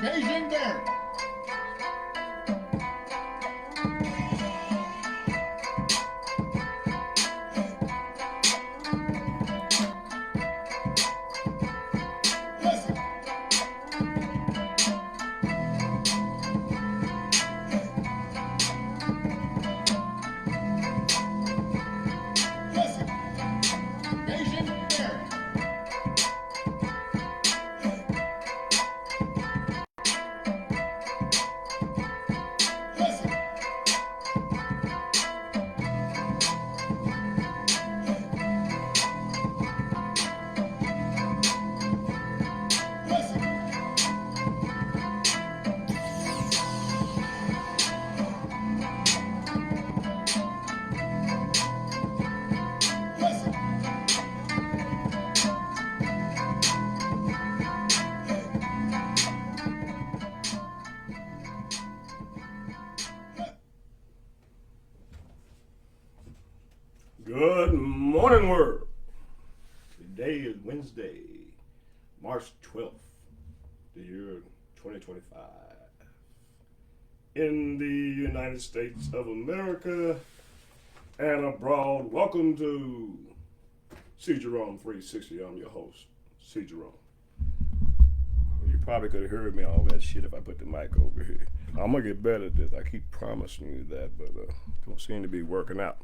Beijing Bear. Good morning, world. Today is Wednesday, March 12th, the year 2025. In the United States of America and abroad, welcome to C. Jerome 360. I'm your host, C. Jerome. You probably could have heard me all that shit if I put the mic over here. I'm going to get better at this. I keep promising you that, but don't seem to be working out.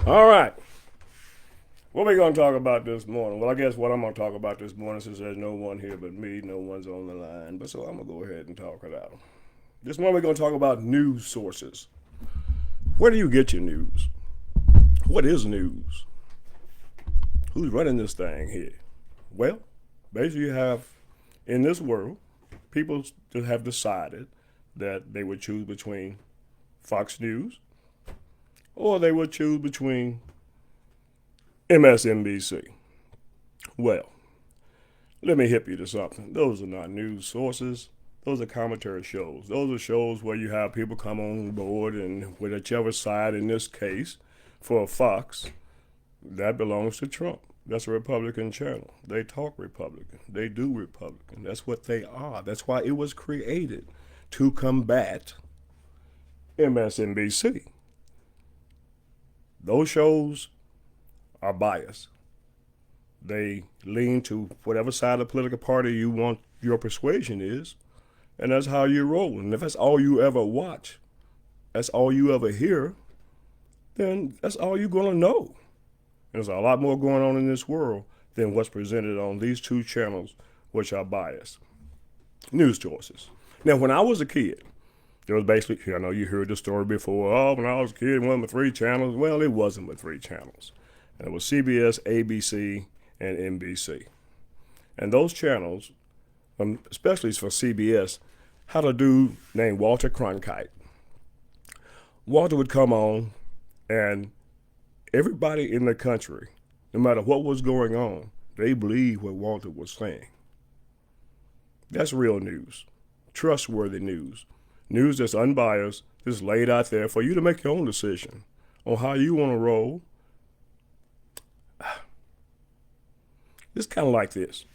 All right. What are we going to talk about this morning? Well, I guess what I'm going to talk about this morning, since there's no one here but me, no one's on the line, but so I'm going to go ahead and talk it out. This morning we're going to talk about news sources. Where do you get your news? What is news? Who's running this thing here? Well, basically you have, in this world, people that have decided that they would choose between Fox News, or they would choose between MSNBC. Well, let me hip you to something. Those are not news sources. Those are commentary shows. Those are shows where you have people come on board and whichever side, in this case, for Fox, that belongs to Trump. That's a Republican channel. They talk Republican. They do Republican. That's what they are. That's why it was created, to combat MSNBC. Those shows are biased. They lean to whatever side of the political party you want your persuasion is, and that's how you roll. And if that's all you ever watch, that's all you ever hear, then that's all you're going to know. There's a lot more going on in this world than what's presented on these two channels, which are biased. News choices. Now, when I was a kid, there was basically, I know you heard the story before, oh, when I was a kid, it wasn't but three channels. Well, it wasn't but three channels. And it was CBS, ABC, and NBC. And those channels, especially for CBS, had a dude named Walter Cronkite. Walter would come on, and everybody in the country, no matter what was going on, they believed what Walter was saying. That's real news, trustworthy news. News that's unbiased, that's laid out there for you to make your own decision on how you want to roll. It's kind of like this.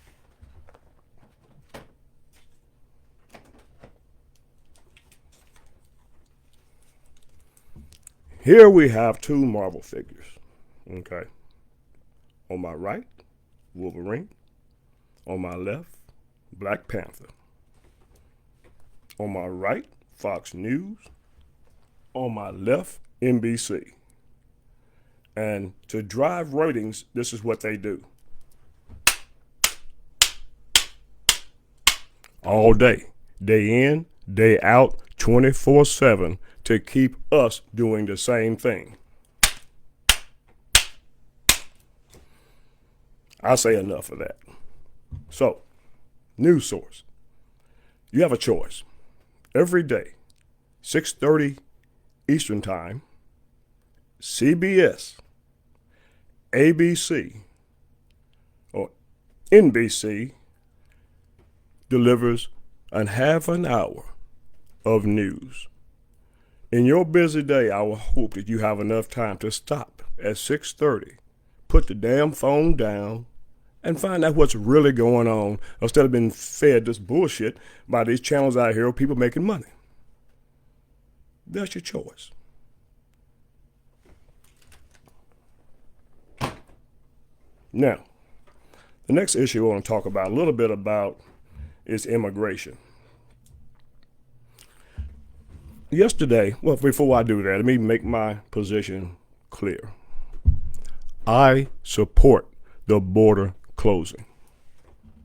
Here we have two Marvel figures, okay? On my right, Wolverine. On my left, Black Panther. On my right, Fox News. On my left, NBC. And to drive ratings, this is what they do. All day in, day out, 24/7, to keep us doing the same thing. I say enough of that. So, news source. You have a choice. Every day, 6:30 Eastern Time, CBS, ABC, or NBC delivers a half an hour of news. In your busy day, I will hope that you have enough time to stop at 6:30, put the damn phone down, and find out what's really going on instead of being fed this bullshit by these channels out here of people making money. That's your choice. Now, the next issue I want to talk about a little bit about is immigration. Yesterday, well, before I do that, let me make my position clear. I support the border closing.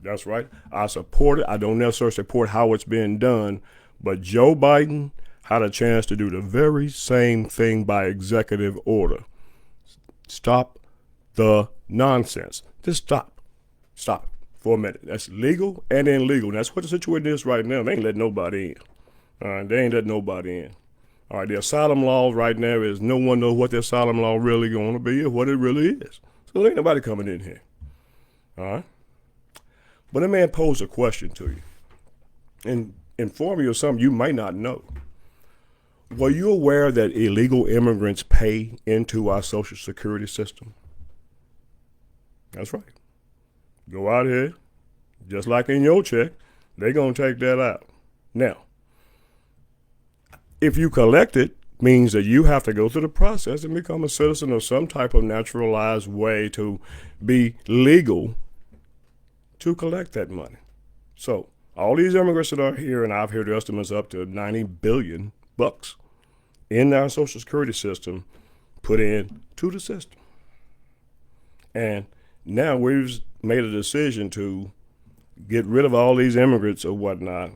That's right. I support it. I don't necessarily support how it's being done, but Joe Biden had a chance to do the very same thing by executive order. Stop the nonsense. Just stop. Stop for a minute. That's legal and illegal. And that's what the situation is right now. They ain't letting nobody in. All right, they ain't letting nobody in. All right, the asylum law right now is no one knows what the asylum law really going to be or what it really is. So there ain't nobody coming in here. All right? But a man posed a question to you and inform you of something you might not know. Were you aware that illegal immigrants pay into our Social Security system? That's right. Go out here, just like in your check, they're going to take that out. Now, if you collect it, means that you have to go through the process and become a citizen of some type of naturalized way to be legal to collect that money. So all these immigrants that are here, and I've heard estimates up to $90 billion in our Social Security system put in to the system. And now we've made a decision to get rid of all these immigrants or whatnot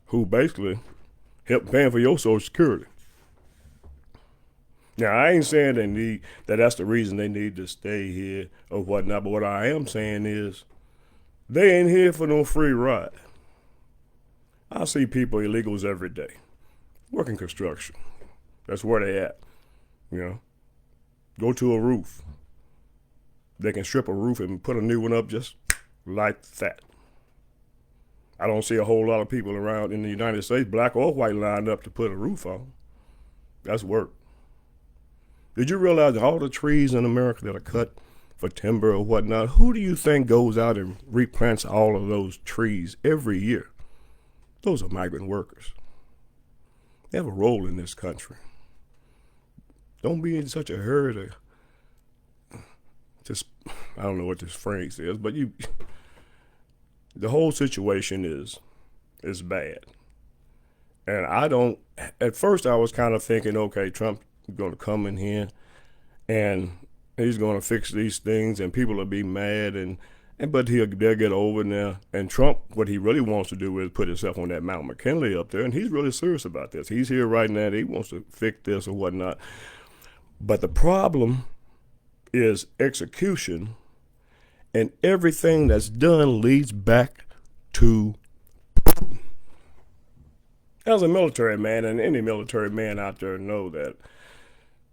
who basically help paying for your Social Security. Now, I ain't saying that's the reason they need to stay here or whatnot, but what I am saying is they ain't here for no free ride. I see people, illegals, every day, working construction. That's where they at, you know. Go to a roof. They can strip a roof and put a new one up just like that. I don't see a whole lot of people around in the United States, black or white, lined up to put a roof on. That's work. Did you realize that all the trees in America that are cut for timber or whatnot, who do you think goes out and replants all of those trees every year? Those are migrant workers. They have a role in this country. Don't be in such a hurry to just, I don't know what this phrase is, but the whole situation is bad. And at first I was kind of thinking, okay, Trump is going to come in here and he's going to fix these things and people will be mad but they'll get over it now. And Trump, what he really wants to do is put himself on that Mount McKinley up there, and he's really serious about this. He's here right now and he wants to fix this or whatnot. But the problem is execution, and everything that's done leads back to Putin. As a military man, and any military man out there know that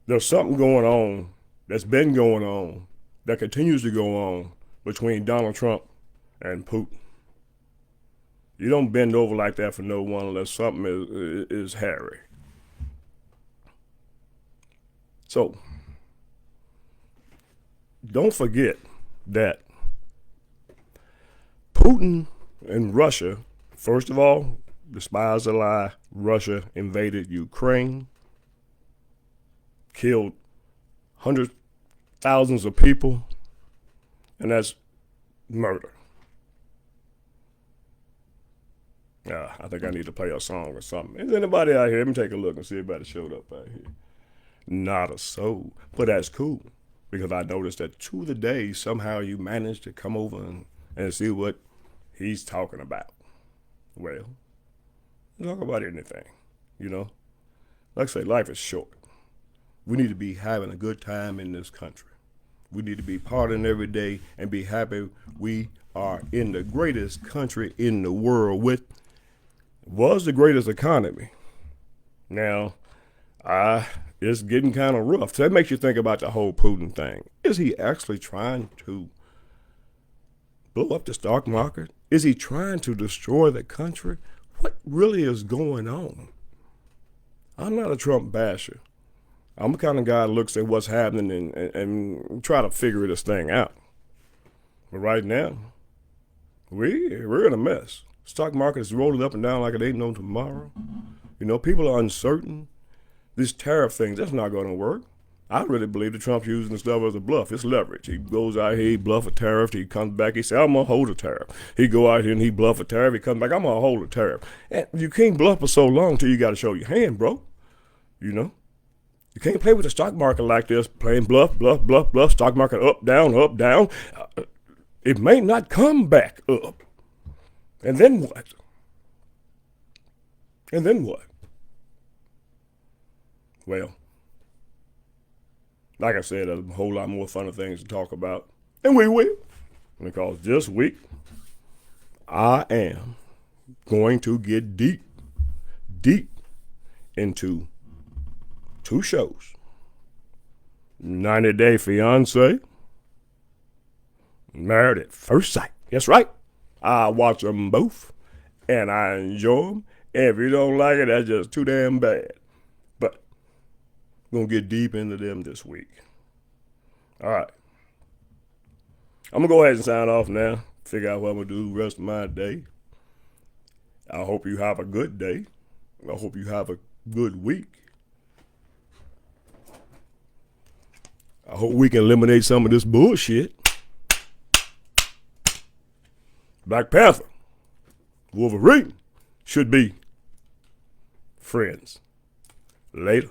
there's something going on that's been going on that continues to go on between Donald Trump and Putin. You don't bend over like that for no one unless something is hairy. So, don't forget that Putin and Russia, first of all, the spies a lie, Russia invaded Ukraine, killed hundreds, thousands of people, and that's murder. I think I need to play a song or something. Is anybody out here? Let me take a look and see if anybody showed up out here. Not a soul, but that's cool because I noticed that 2 of the days somehow you managed to come over and see what he's talking about. Well, talk about anything, you know. Like I say, life is short. We need to be having a good time in this country. We need to be partying every day and be happy we are in the greatest country in the world was the greatest economy. Now, it's getting kind of rough. So that makes you think about the whole Putin thing. Is he actually trying to blow up the stock market? Is he trying to destroy the country? What really is going on? I'm not a Trump basher. I'm the kind of guy that looks at what's happening and try to figure this thing out. But right now, we're in a mess. Stock market is rolling up and down like it ain't no tomorrow. You know, people are uncertain. This tariff thing, that's not going to work. I really believe that Trump's using the stuff as a bluff. It's leverage. He goes out here, he bluff a tariff. He comes back, he says, I'm going to hold a tariff. He go out here and he bluff a tariff. He comes back, I'm going to hold a tariff. And you can't bluff for so long till you got to show your hand, bro. You know? You can't play with the stock market like this, playing bluff, bluff, bluff, bluff. Stock market up, down, up, down. It may not come back up. And then what? And then what? Well, like I said, there's a whole lot more fun things to talk about. And we will. Because this week, I am going to get deep into 2 shows. 90 Day Fiancé, Married at First Sight. That's right. I watch them both, and I enjoy them. And if you don't like it, that's just too damn bad. But I'm going to get deep into them this week. All right. I'm going to go ahead and sign off now. Figure out what I'm going to do the rest of my day. I hope you have a good day. I hope you have a good week. I hope we can eliminate some of this bullshit. Black Panther, Wolverine should be friends. Later.